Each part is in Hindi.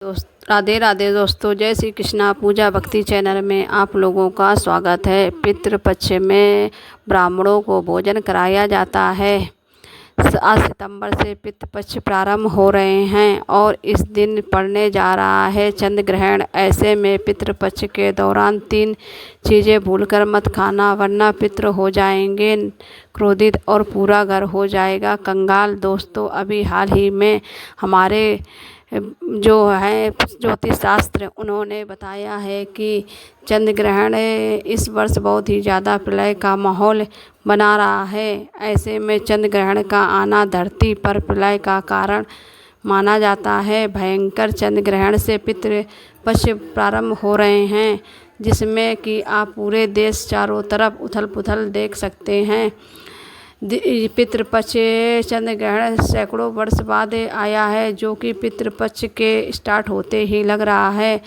राधे राधे दोस्तों, जय श्री कृष्णा। पूजा भक्ति चैनल में आप लोगों का स्वागत है। पितृपक्ष में ब्राह्मणों को भोजन कराया जाता है। 7 सितंबर से पितृपक्ष प्रारंभ हो रहे हैं और इस दिन पड़ने जा रहा है चंद्र ग्रहण। ऐसे में पितृपक्ष के दौरान 3 चीज़ें भूलकर मत खाना, वरना पितृ हो जाएंगे क्रोधित और पूरा घर हो जाएगा कंगाल। दोस्तों, अभी हाल ही में हमारे जो है ज्योतिष शास्त्र उन्होंने बताया है कि चंद्र ग्रहण इस वर्ष बहुत ही ज़्यादा प्रलय का माहौल बना रहा है। ऐसे में चंद्र ग्रहण का आना धरती पर प्रलय का कारण माना जाता है। भयंकर चंद्र ग्रहण से पितृपक्ष प्रारंभ हो रहे हैं, जिसमें कि आप पूरे देश चारों तरफ उथल पुथल देख सकते हैं। पितृपक्ष चंद्र ग्रहण सैकड़ों वर्ष बाद आया है, जो कि पितृपक्ष के स्टार्ट होते ही लग रहा है।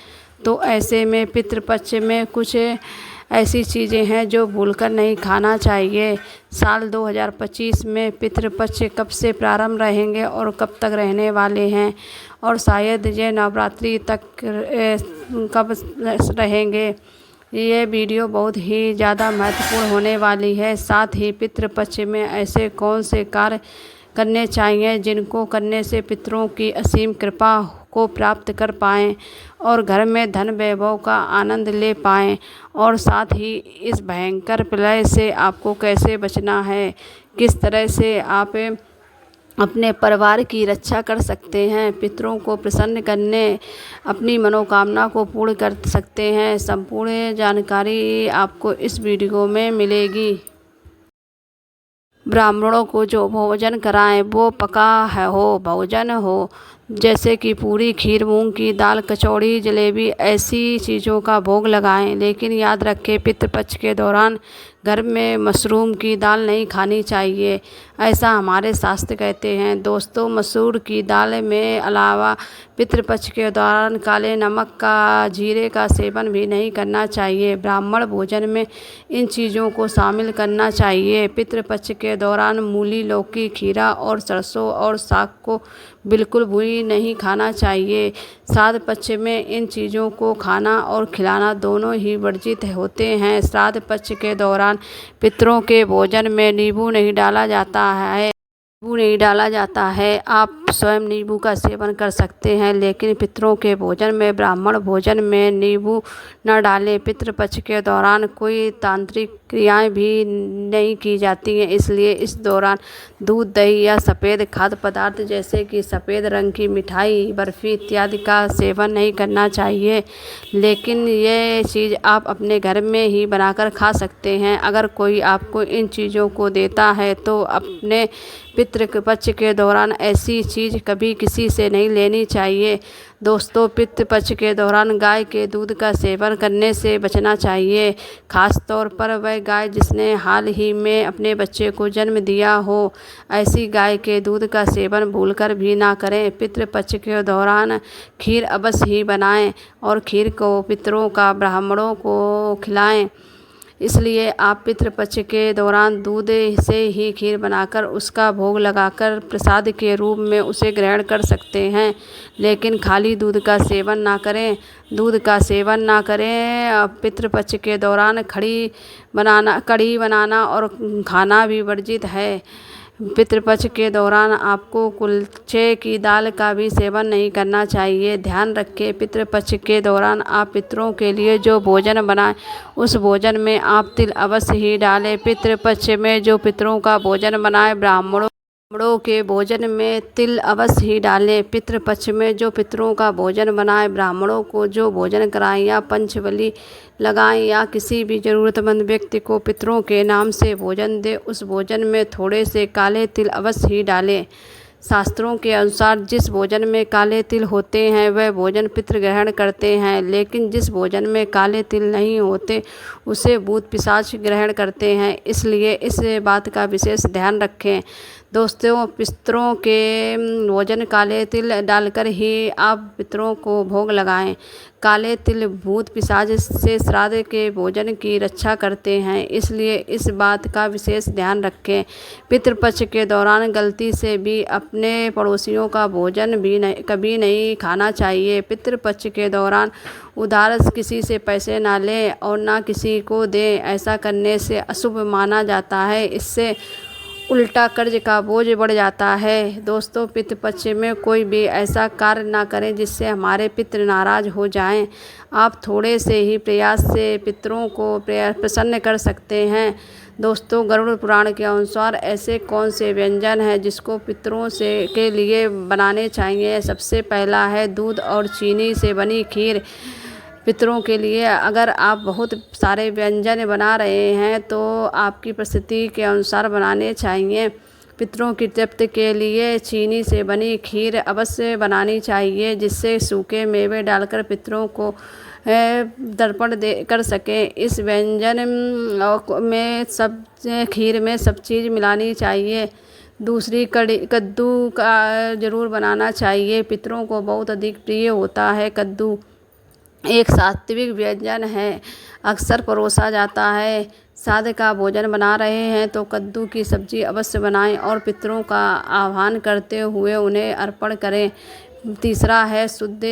तो ऐसे में पितृपक्ष में कुछ ऐसी चीज़ें हैं जो भूलकर नहीं खाना चाहिए। साल 2025 में पितृपक्ष कब से प्रारंभ रहेंगे और कब तक रहने वाले हैं, और शायद ये नवरात्रि तक कब रहेंगे। ये वीडियो बहुत ही ज़्यादा महत्वपूर्ण होने वाली है। साथ ही पितृपक्ष में ऐसे कौन से कार्य करने चाहिए जिनको करने से पितरों की असीम कृपा को प्राप्त कर पाएँ और घर में धन वैभव का आनंद ले पाएँ, और साथ ही इस भयंकर प्रलय से आपको कैसे बचना है, किस तरह से आप अपने परिवार की रक्षा कर सकते हैं, पितरों को प्रसन्न करने अपनी मनोकामना को पूर्ण कर सकते हैं। संपूर्ण जानकारी आपको इस वीडियो में मिलेगी। ब्राह्मणों को जो भोजन कराएं वो पका है हो भोजन हो, जैसे कि पूरी, खीर, मूंग की दाल, कचौड़ी, जलेबी, ऐसी चीज़ों का भोग लगाएं। लेकिन याद रखें, पितृपक्ष के दौरान घर में मशरूम की दाल नहीं खानी चाहिए, ऐसा हमारे शास्त्र कहते हैं। दोस्तों, मसूर की दाल में अलावा पितृपक्ष के दौरान काले नमक का, जीरे का सेवन भी नहीं करना चाहिए। ब्राह्मण भोजन में इन चीज़ों को शामिल करना चाहिए। पितृपक्ष के दौरान मूली, लौकी, खीरा और सरसों और साग को बिल्कुल भी नहीं खाना चाहिए। श्राद्ध पक्ष में इन चीज़ों को खाना और खिलाना दोनों ही वर्जित होते हैं। श्राद्ध पक्ष के दौरान पितरों के भोजन में नींबू नहीं डाला जाता है। आप स्वयं नींबू का सेवन कर सकते हैं, लेकिन पितरों के भोजन में, ब्राह्मण भोजन में नींबू न डालें। पितृपक्ष के दौरान कोई तांत्रिक क्रियाएं भी नहीं की जाती हैं, इसलिए इस दौरान दूध, दही या सफ़ेद खाद्य पदार्थ जैसे कि सफ़ेद रंग की मिठाई, बर्फ़ी इत्यादि का सेवन नहीं करना चाहिए। लेकिन ये चीज़ आप अपने घर में ही बनाकर खा सकते हैं। अगर कोई आपको इन चीज़ों को देता है तो अपने पितृपक्ष के दौरान ऐसी चीज़ कभी किसी से नहीं लेनी चाहिए। दोस्तों, पितृपक्ष के दौरान गाय के दूध का सेवन करने से बचना चाहिए, खास तौर पर वह गाय जिसने हाल ही में अपने बच्चे को जन्म दिया हो। ऐसी गाय के दूध का सेवन भूलकर भी ना करें। पितृपक्ष के दौरान खीर अवश्य ही बनाएं और खीर को पितरों का ब्राह्मणों को खिलाएं। इसलिए आप पितृपक्ष के दौरान दूध से ही खीर बनाकर उसका भोग लगाकर प्रसाद के रूप में उसे ग्रहण कर सकते हैं, लेकिन खाली दूध का सेवन ना करें। पितृपक्ष के दौरान कढ़ी बनाना और खाना भी वर्जित है। पितृपक्ष के दौरान आपको कुलचे की दाल का भी सेवन नहीं करना चाहिए। ध्यान रखें, पितृपक्ष के दौरान आप पितरों के लिए जो भोजन बनाएं उस भोजन में आप तिल अवश्य ही डालें। पितृपक्ष में जो पितरों का भोजन बनाएं, ब्राह्मणों के भोजन में तिल अवश्य ही डालें। पितृपक्ष में जो पितरों का भोजन बनाएं, ब्राह्मणों को जो भोजन कराएं या पंचबली लगाएं या किसी भी ज़रूरतमंद व्यक्ति को पितरों के नाम से भोजन दें, उस भोजन में थोड़े से काले तिल अवश्य ही डालें। शास्त्रों के अनुसार जिस भोजन में काले तिल होते हैं वह भोजन पितृ ग्रहण करते हैं, लेकिन जिस भोजन में काले तिल नहीं होते उसे भूत पिशाच ग्रहण करते हैं। इसलिए इस बात का विशेष ध्यान रखें। दोस्तों, पितरों के भोजन काले तिल डालकर ही आप पितरों को भोग लगाएं। काले तिल भूत पिशाच से श्राद्ध के भोजन की रक्षा करते हैं, इसलिए इस बात का विशेष ध्यान रखें। पितृपक्ष के दौरान गलती से भी अपने पड़ोसियों का भोजन भी कभी नहीं खाना चाहिए। पितृपक्ष के दौरान उधार किसी से पैसे ना लें और ना किसी को दें। ऐसा करने से अशुभ माना जाता है, इससे उल्टा कर्ज का बोझ बढ़ जाता है। दोस्तों, पितृपक्ष में कोई भी ऐसा कार्य ना करें जिससे हमारे पितृ नाराज हो जाएं। आप थोड़े से ही प्रयास से पितरों को प्रसन्न कर सकते हैं। दोस्तों, गरुड़ पुराण के अनुसार ऐसे कौन से व्यंजन हैं जिसको पितरों से के लिए बनाने चाहिए। सबसे पहला है दूध और चीनी से बनी खीर। पितरों के लिए अगर आप बहुत सारे व्यंजन बना रहे हैं तो आपकी परिस्थिति के अनुसार बनाने चाहिए। पितरों की तृप्ति के लिए चीनी से बनी खीर अवश्य बनानी चाहिए, जिससे सूखे मेवे डालकर पितरों को तर्पण कर सकें। इस व्यंजन में सब खीर में सब चीज़ मिलानी चाहिए। दूसरी कद्दू का ज़रूर बनाना चाहिए। पितरों को बहुत अधिक प्रिय होता है। कद्दू एक सात्विक व्यंजन है, अक्सर परोसा जाता है। सादे का भोजन बना रहे हैं तो कद्दू की सब्ज़ी अवश्य बनाएं और पितरों का आह्वान करते हुए उन्हें अर्पण करें। तीसरा है शुद्ध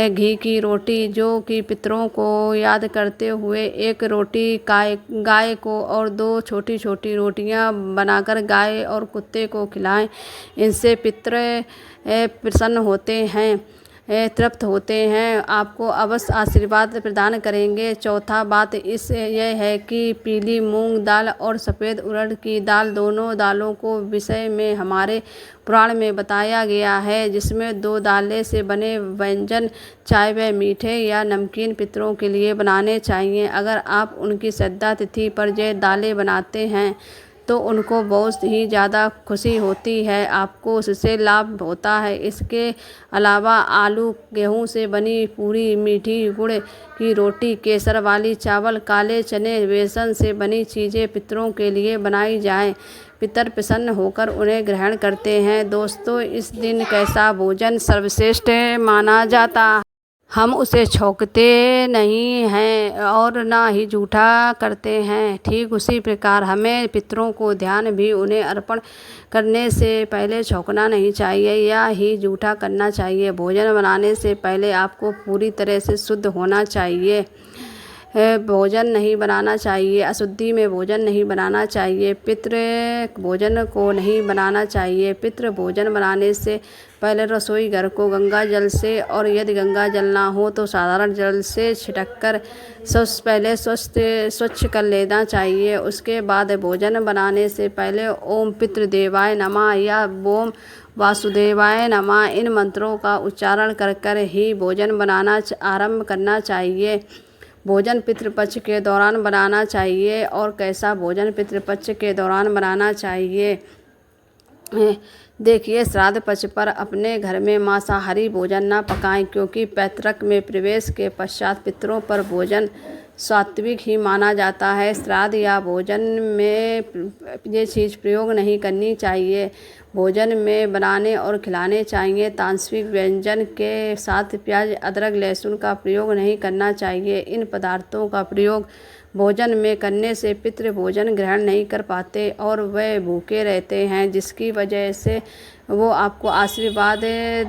घी की रोटी, जो कि पितरों को याद करते हुए एक रोटी गाय को और 2 छोटी छोटी रोटियां बनाकर गाय और कुत्ते को खिलाएं। इनसे पितर प्रसन्न होते हैं, तृप्त होते हैं, आपको अवश्य आशीर्वाद प्रदान करेंगे। चौथा बात यह है कि पीली मूंग दाल और सफ़ेद उड़द की दाल, दोनों दालों को विषय में हमारे पुराण में बताया गया है, जिसमें 2 दालें से बने व्यंजन चाहे वह मीठे या नमकीन पितरों के लिए बनाने चाहिए। अगर आप उनकी श्रद्धा तिथि पर ये दालें बनाते हैं तो उनको बहुत ही ज़्यादा खुशी होती है, आपको उससे लाभ होता है। इसके अलावा आलू, गेहूं से बनी पूरी, मीठी गुड़ की रोटी, केसर वाली चावल, काले चने, बेसन से बनी चीज़ें पितरों के लिए बनाई जाएं। पितर प्रसन्न होकर उन्हें ग्रहण करते हैं। दोस्तों, इस दिन कैसा भोजन सर्वश्रेष्ठ माना जाता है। हम उसे छौंकते नहीं हैं और ना ही जूठा करते हैं। ठीक उसी प्रकार हमें पितरों को ध्यान भी उन्हें अर्पण करने से पहले छौंकना नहीं चाहिए या ही जूठा करना चाहिए। भोजन बनाने से पहले आपको पूरी तरह से शुद्ध होना चाहिए। भोजन नहीं बनाना चाहिए, अशुद्धि में भोजन नहीं बनाना चाहिए। पितृ भोजन को नहीं बनाना चाहिए। पितृ भोजन बनाने से पहले रसोई घर को गंगा जल से, और यदि गंगा जल ना हो तो साधारण जल से छिड़क कर पहले स्वच्छ कर लेना चाहिए। उसके बाद भोजन बनाने से पहले ओम पितृदेवाय नमः या ओम वासुदेवाय नमः, इन मंत्रों का उच्चारण कर कर ही भोजन बनाना आरंभ करना चाहिए। भोजन पितृपक्ष के दौरान बनाना चाहिए। और कैसा भोजन पितृपक्ष के दौरान बनाना चाहिए? देखिए, श्राद्ध पक्ष पर अपने घर में मांसाहारी भोजन ना पकाएं, क्योंकि पैतृक में प्रवेश के पश्चात पितरों पर भोजन सात्विक ही माना जाता है। श्राद्ध या भोजन में ये चीज़ प्रयोग नहीं करनी चाहिए। भोजन में बनाने और खिलाने चाहिए। तामसिक व्यंजन के साथ प्याज, अदरक, लहसुन का प्रयोग नहीं करना चाहिए। इन पदार्थों का प्रयोग भोजन में करने से पितृ भोजन ग्रहण नहीं कर पाते और वे भूखे रहते हैं, जिसकी वजह से वो आपको आशीर्वाद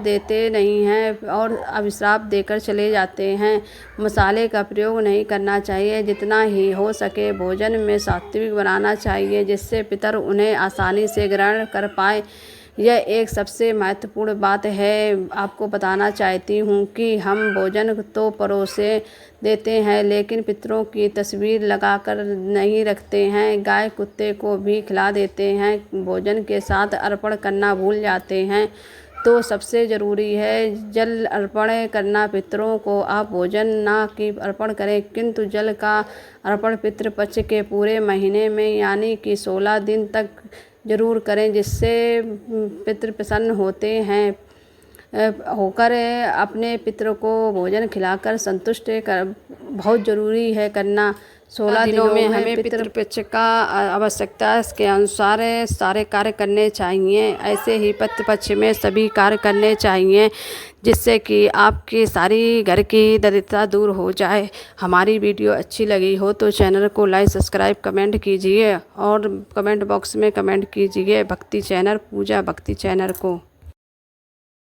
देते नहीं हैं और अभिशाप देकर चले जाते हैं। मसाले का प्रयोग नहीं करना चाहिए। जितना ही हो सके भोजन में सात्विक बनाना चाहिए, जिससे पितर उन्हें आसानी से ग्रहण कर पाए। यह एक सबसे महत्वपूर्ण बात है। आपको बताना चाहती हूँ कि हम भोजन तो परोसे देते हैं, लेकिन पितरों की तस्वीर लगाकर नहीं रखते हैं। गाय कुत्ते को भी खिला देते हैं, भोजन के साथ अर्पण करना भूल जाते हैं। तो सबसे ज़रूरी है जल अर्पण करना। पितरों को आप भोजन ना कि अर्पण करें, किंतु जल का अर्पण पितृपक्ष के पूरे महीने में यानी कि 16 दिन तक ज़रूर करें, जिससे पितृ प्रसन्न होते हैं होकर अपने पितरों को भोजन खिलाकर संतुष्ट कर बहुत ज़रूरी है करना। 16 दिनों में हमें पितृपक्ष का आवश्यकता के अनुसार सारे कार्य करने चाहिए। ऐसे ही पितृपक्ष में सभी कार्य करने चाहिए जिससे कि आपकी सारी घर की दरिद्रता दूर हो जाए। हमारी वीडियो अच्छी लगी हो तो चैनल को लाइक सब्सक्राइब कमेंट कीजिए और कमेंट बॉक्स में कमेंट कीजिए भक्ति चैनल पूजा भक्ति चैनल को।